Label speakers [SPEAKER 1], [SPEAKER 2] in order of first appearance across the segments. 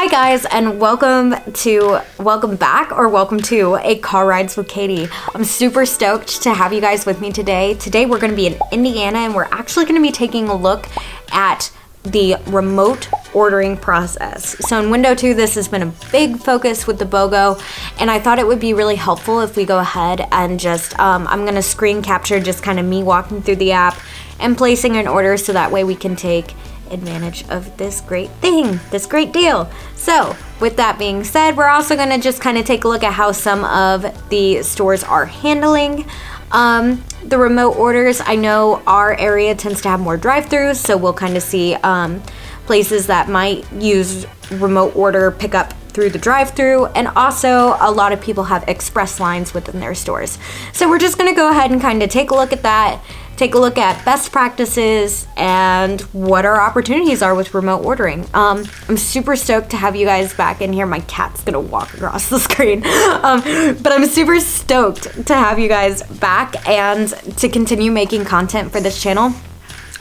[SPEAKER 1] Hi guys, and welcome back to a Car Rides with Katie. I'm super stoked to have you guys with me today. Today we're going to be in Indiana, and we're actually going to be taking a look at the remote ordering process. So in window 2, this has been a big focus with the BOGO, and I thought it would be really helpful if we go ahead and just, I'm going to screen capture just kind of me walking through the app and placing an order, so that way we can take advantage of this great thing, this great deal. So with that being said, we're also going to just kind of take a look at how some of the stores are handling the remote orders. I know our area tends to have more drive-throughs, so we'll kind of see places that might use remote order pickup through the drive-through, and also a lot of people have express lines within their stores. So we're just going to go ahead and kind of take a look at that, take a look at best practices and what our opportunities are with remote ordering. I'm super stoked to have you guys back in here. My cat's gonna walk across the screen. But I'm super stoked to have you guys back and to continue making content for this channel.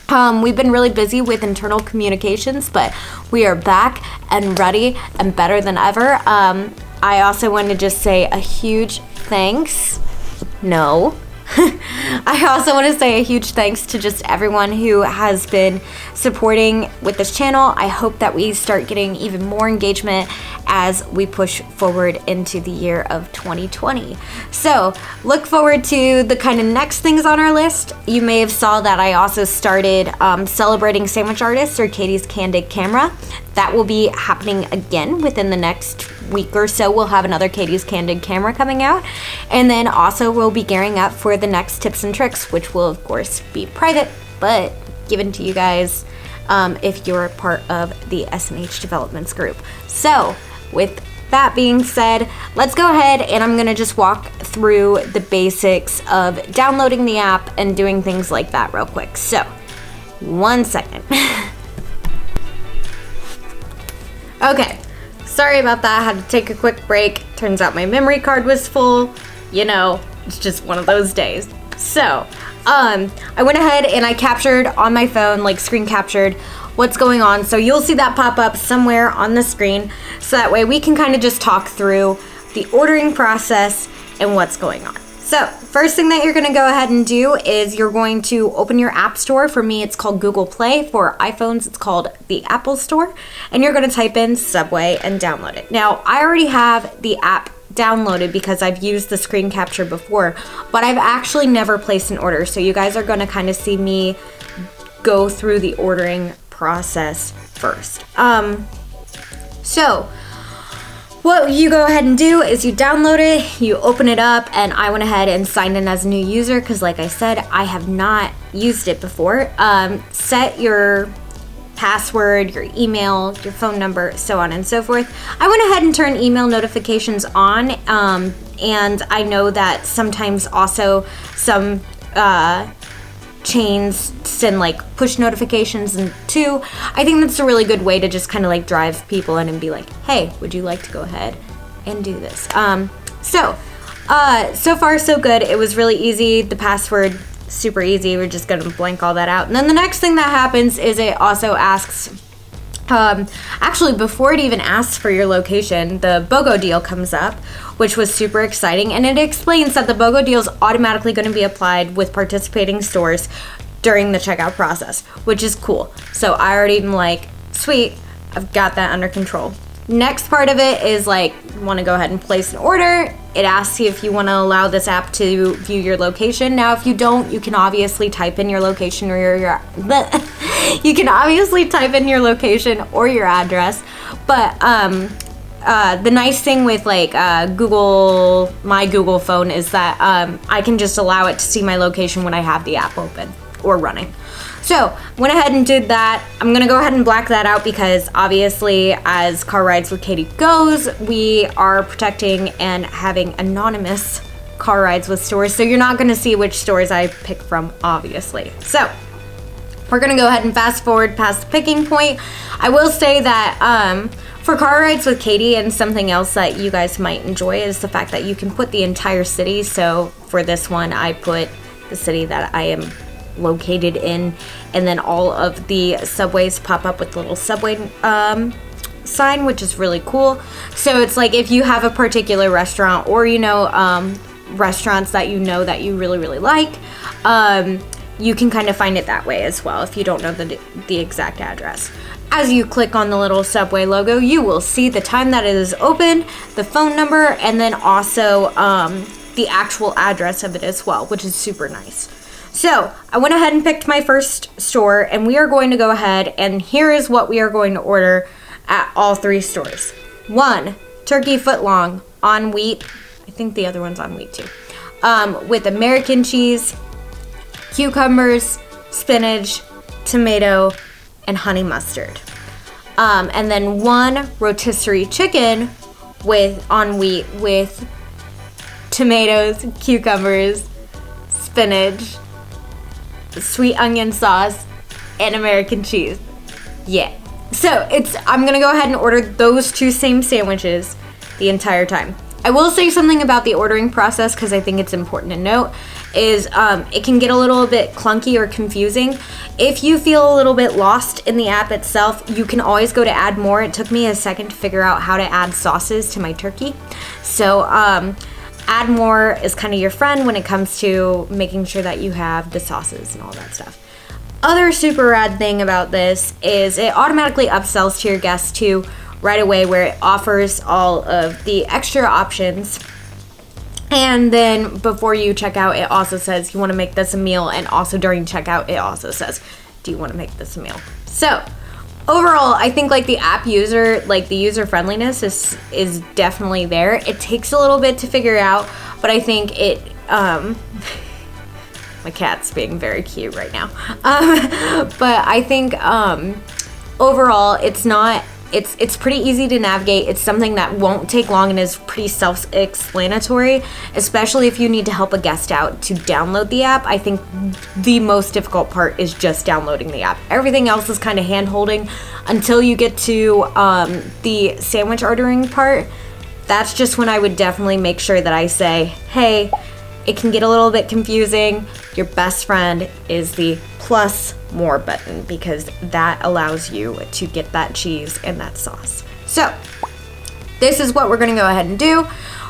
[SPEAKER 1] We've been really busy with internal communications, but we are back and ready and better than ever. I also want to just say a huge thanks. I also want to say a huge thanks to just everyone who has been supporting with this channel. I hope that we start getting even more engagement as we push forward into the year of 2020. So look forward to the kind of next things on our list. You may have saw that I also started celebrating sandwich artists, or Katie's Candid Camera. That will be happening again within the next week or so. We'll have another Katie's Candid Camera coming out, and then also we'll be gearing up for the next tips and tricks, which will of course be private but given to you guys if you're a part of the S&H Developments group. So with that being said, let's go ahead and I'm gonna just walk through the basics of downloading the app and doing things like that real quick. So 1 second. Okay, sorry about that. I had to take a quick break. Turns out my memory card was full. You know, it's just one of those days. So, I went ahead and I captured on my phone, like screen captured what's going on. So you'll see that pop up somewhere on the screen. So that way we can kind of just talk through the ordering process and what's going on. So first thing that you're gonna go ahead and do is you're going to open your app store. For me, it's called Google Play. For iPhones, it's called the Apple Store. And you're gonna type in Subway and download it. Now, I already have the app downloaded because I've used the screen capture before, but I've actually never placed an order. So you guys are gonna kind of see me go through the ordering process first. So what you go ahead and do is you download it, you open it up, and I went ahead and signed in as a new user because, like I said, I have not used it before. Set your password, your email, your phone number, so on and so forth. I went ahead and turned email notifications on, and I know that sometimes also some chains send like push notifications, and too, I think that's a really good way to just kind of like drive people in and be like, hey, would you like to go ahead and do this? So far so good. It was really easy. The password, super easy. We're just gonna blank all that out. And then the next thing that happens is it also asks, actually before it even asks for your location, the BOGO deal comes up, which was super exciting, and it explains that the BOGO deal is automatically going to be applied with participating stores during the checkout process, which is cool. So I already am like, sweet, I've got that under control. Next part of it is like, you want to go ahead and place an order. It asks you if you want to allow this app to view your location. Now, if you don't, you can obviously type in your location or your you can obviously type in your location or your address. But the nice thing with like my Google phone is that I can just allow it to see my location when I have the app open or running. So went ahead and did that. I'm gonna go ahead and black that out because obviously as Car Rides with Katie goes, we are protecting and having anonymous car rides with stores. So you're not gonna see which stores I pick from, obviously. So we're gonna go ahead and fast forward past the picking point. I will say that for Car Rides with Katie, and something else that you guys might enjoy is the fact that you can put the entire city. So for this one, I put the city that I am located in, and then all of the subways pop up with little subway sign, which is really cool. So it's like if you have a particular restaurant, or restaurants that you know that you really, really like, you can kind of find it that way as well if you don't know the exact address. As you click on the little Subway logo, you will see the time that it is open, the phone number, and then also the actual address of it as well, which is super nice. So I went ahead and picked my first store, and we are going to go ahead, and here is what we are going to order at all 3 stores. 1, turkey footlong on wheat. I think the other one's on wheat too. With American cheese, cucumbers, spinach, tomato, and honey mustard. And then 1 rotisserie chicken on wheat with tomatoes, cucumbers, spinach, sweet onion sauce, and American cheese. Yeah. So I'm gonna go ahead and order those 2 same sandwiches the entire time. I will say something about the ordering process, because I think it's important to note, is it can get a little bit clunky or confusing. If you feel a little bit lost in the app itself, you can always go to add more. It took me a second to figure out how to add sauces to my turkey. So add more is kind of your friend when it comes to making sure that you have the sauces and all that stuff. Other super rad thing about this is it automatically upsells to your guests too right away, where it offers all of the extra options. And then before you check out, it also says you want to make this a meal, and also during checkout it also says, do you want to make this a meal? So overall, I think like the app user, like the user friendliness is definitely there. It takes a little bit to figure out, but I think it my cat's being very cute right now. But I think overall it's pretty easy to navigate. It's something that won't take long and is pretty self-explanatory, especially if you need to help a guest out to download the app. I think the most difficult part is just downloading the app. Everything else is kind of hand-holding until you get to the sandwich ordering part. That's just when I would definitely make sure that I say, hey, it can get a little bit confusing. Your best friend is the plus more button, because that allows you to get that cheese and that sauce. So this is what we're gonna go ahead and do.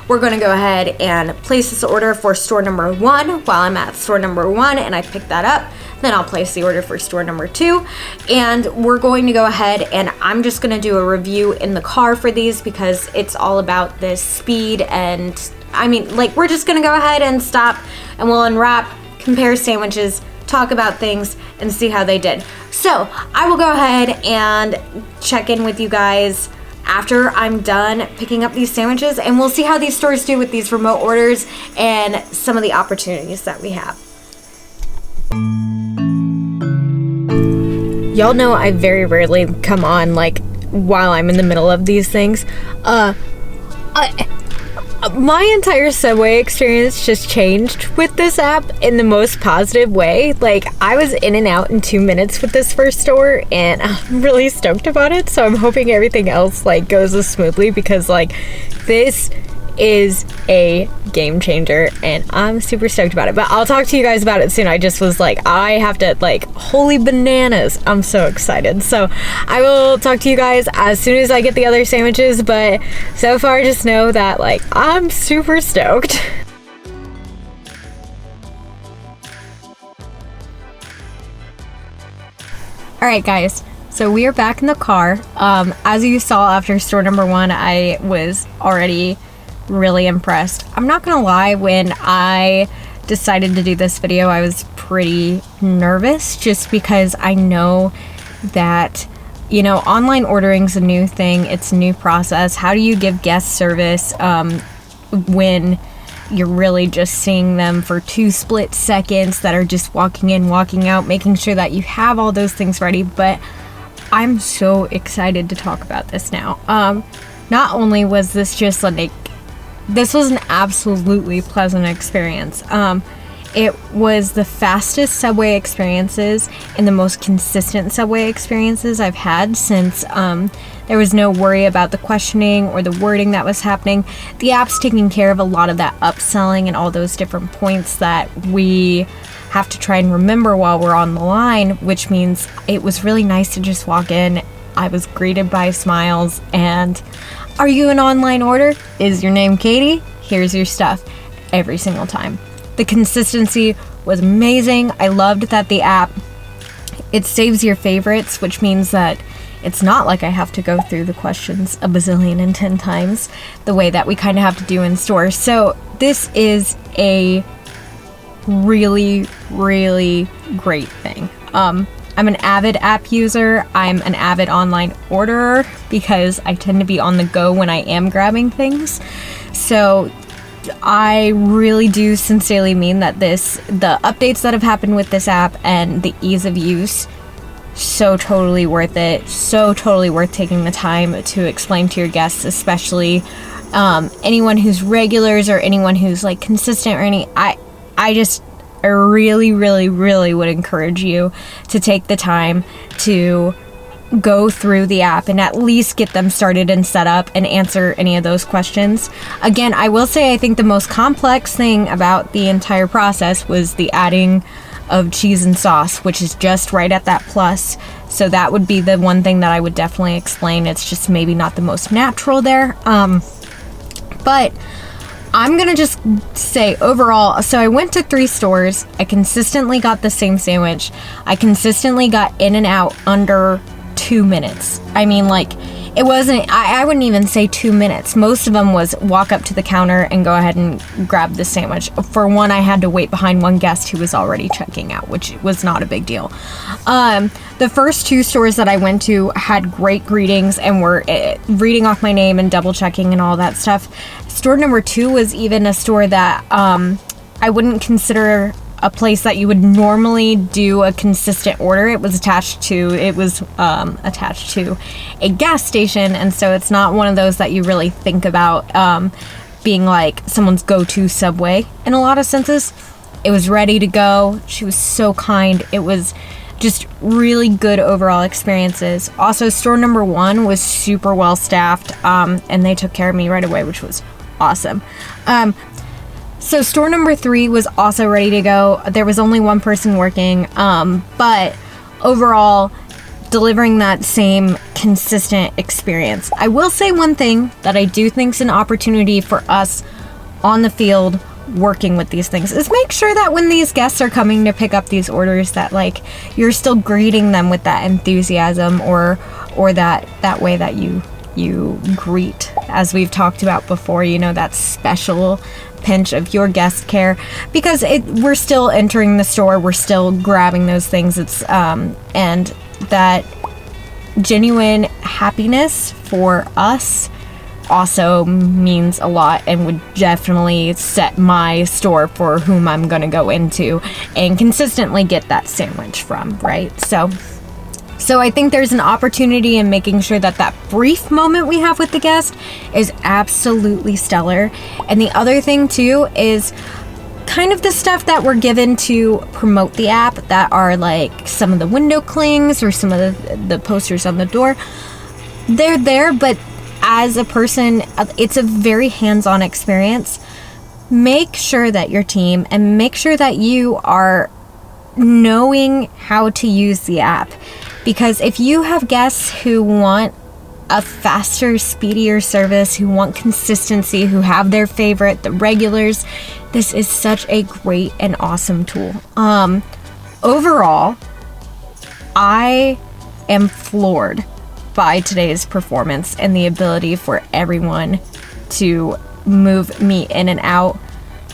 [SPEAKER 1] We're gonna go ahead and place this order for store number 1 while I'm at store number 1 and I pick that up. Then I'll place the order for store number 2, and we're going to go ahead and I'm just gonna do a review in the car for these, because it's all about this speed. And I mean, like, we're just gonna go ahead and stop and we'll unwrap, compare sandwiches, talk about things, and see how they did. So I will go ahead and check in with you guys after I'm done picking up these sandwiches, and we'll see how these stores do with these remote orders and some of the opportunities that we have. Y'all know I very rarely come on like while I'm in the middle of these things. My entire Subway experience just changed with this app in the most positive way. Like, I was in and out in 2 minutes with this first store, and I'm really stoked about it. So I'm hoping everything else like goes as smoothly, because like this is a game changer and I'm super stoked about it. But I'll talk to you guys about it soon. I just was like, I have to, like, holy bananas, I'm so excited. So I will talk to you guys as soon as I get the other sandwiches, but so far just know that like I'm super stoked. Alright guys, so we are back in the car. As you saw after store number 1, I was already really impressed. I'm not gonna lie, when I decided to do this video, I was pretty nervous, just because I know that, you know, online ordering's a new thing. It's a new process. How do you give guest service when you're really just seeing them for 2 split seconds that are just walking in, walking out, making sure that you have all those things ready? But I'm so excited to talk about this now. Not only was this just like, this was an absolutely pleasant experience. It was the fastest Subway experiences and the most consistent Subway experiences I've had since there was no worry about the questioning or the wording that was happening. The app's taking care of a lot of that upselling and all those different points that we have to try and remember while we're on the line, which means it was really nice to just walk in, I was greeted by smiles, and are you an online order? Is your name Katie? Here's your stuff every single time. The consistency was amazing. I loved that the app, it saves your favorites, which means that it's not like I have to go through the questions a bazillion and 10 times the way that we kind of have to do in stores. So this is a really, really great thing. I'm an avid app user. I'm an avid online orderer because I tend to be on the go when I am grabbing things. So I really do sincerely mean that the updates that have happened with this app and the ease of use, so totally worth it. So totally worth taking the time to explain to your guests, especially anyone who's regulars or anyone who's like consistent or I really, really, really would encourage you to take the time to go through the app and at least get them started and set up and answer any of those questions. Again, I will say I think the most complex thing about the entire process was the adding of cheese and sauce, which is just right at that plus. So that would be the one thing that I would definitely explain. It's just maybe not the most natural there. But I'm gonna just say overall, so I went to 3 stores. I consistently got the same sandwich. I consistently got in and out under 2 minutes. I mean, like, it wasn't, I wouldn't even say 2 minutes. Most of them was walk up to the counter and go ahead and grab the sandwich. For one, I had to wait behind one guest who was already checking out, which was not a big deal. The first 2 stores that I went to had great greetings and were reading off my name and double checking and all that stuff. Store number 2 was even a store that I wouldn't consider a place that you would normally do a consistent order. It was attached to a gas station, and so it's not one of those that you really think about being like someone's go-to Subway in a lot of senses. It was ready to go. She was so kind. It was just really good overall experiences. Also, store number 1 was super well staffed, and they took care of me right away, which was awesome. So store number 3 was also ready to go. There was only one person working, but overall, delivering that same consistent experience. I will say one thing that I do think is an opportunity for us on the field working with these things is make sure that when these guests are coming to pick up these orders that like you're still greeting them with that enthusiasm or that way that you greet, as we've talked about before, you know, that special pinch of your guest care, because we're still entering the store, we're still grabbing those things. It's and that genuine happiness for us also means a lot and would definitely set my store for whom I'm gonna go into and consistently get that sandwich from, right? So I think there's an opportunity in making sure that that brief moment we have with the guest is absolutely stellar. And the other thing too is kind of the stuff that we're given to promote the app that are like some of the window clings or some of the posters on the door. They're there, but as a person, it's a very hands-on experience. Make sure that your team and make sure that you are knowing how to use the app. Because if you have guests who want a faster, speedier service, who want consistency, who have their favorite, the regulars, this is such a great and awesome tool. Overall, I am floored by today's performance and the ability for everyone to move me in and out.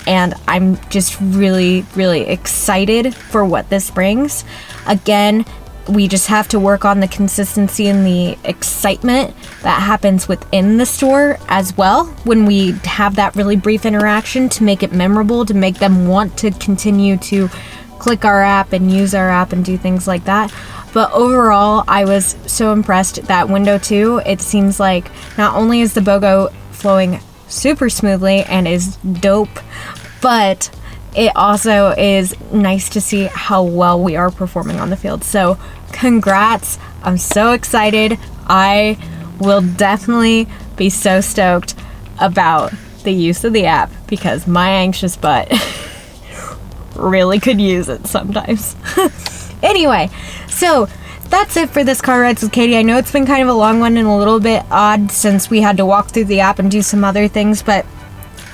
[SPEAKER 1] And I'm just really, really excited for what this brings. Again, we just have to work on the consistency and the excitement that happens within the store as well when we have that really brief interaction, to make it memorable, to make them want to continue to click our app and use our app and do things like that. But overall, I was so impressed that window 2, it seems like not only is the BOGO flowing super smoothly and is dope, but it also is nice to see how well we are performing on the field. So congrats. I'm so excited. I will definitely be so stoked about the use of the app because my anxious butt really could use it sometimes. Anyway, so that's it for this Car Rides with Katie. I know it's been kind of a long one and a little bit odd since we had to walk through the app and do some other things, but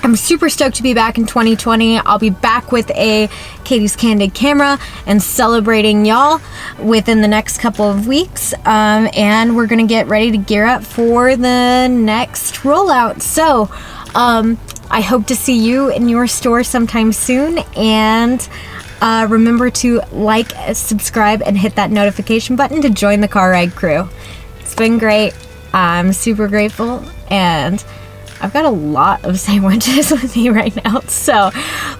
[SPEAKER 1] I'm super stoked to be back in 2020. I'll be back with a Katie's Candid Camera and celebrating y'all within the next couple of weeks. And we're going to get ready to gear up for the next rollout. So I hope to see you in your store sometime soon. And remember to like, subscribe, and hit that notification button to join the Car Ride crew. It's been great. I'm super grateful, and I've got a lot of sandwiches with me right now, so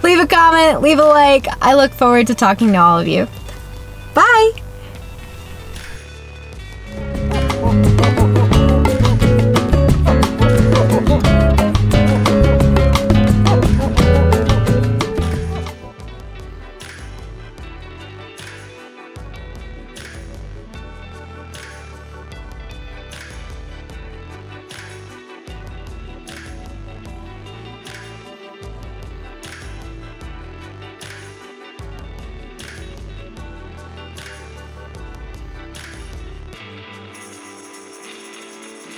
[SPEAKER 1] leave a comment, leave a like. I look forward to talking to all of you. Bye!